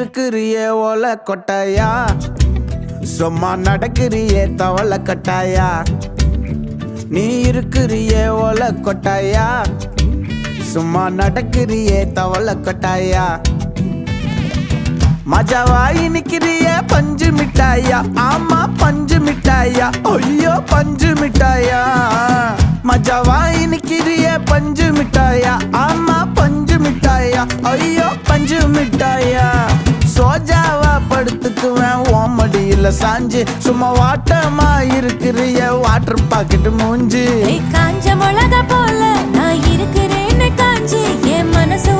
இருக்கிறியே ஓலை கொட்டாயா, சும்மா நடக்கிறியே தவளை கட்டாயா. நீ இருக்கிறியே ஓலை கொட்டாயா, சும்மா நடக்கிறியே தவளை கட்டாயா. மஜாவாய் நிக்கிறிய பஞ்சு மிட்டாயா, ஆமா பஞ்சு மிட்டாயா, ஐயோ பஞ்சு மிட்டாயா. மஜாவாய் நிக்கிறிய பஞ்சு மிட்டாயா, ஆமா பஞ்சு மிட்டாயா, ஐயோ பஞ்சு மிட்டாயா. சோஜாவா படுத்துக்குவேன் ஓமடியில சாஞ்சு, சும்மா வாட்டமா இருக்கிறிய வாட்டர் பாக்கெட் மூஞ்சி. காஞ்ச மிளகா போல நான் இருக்கிறேன்னு காஞ்சி என் மனசு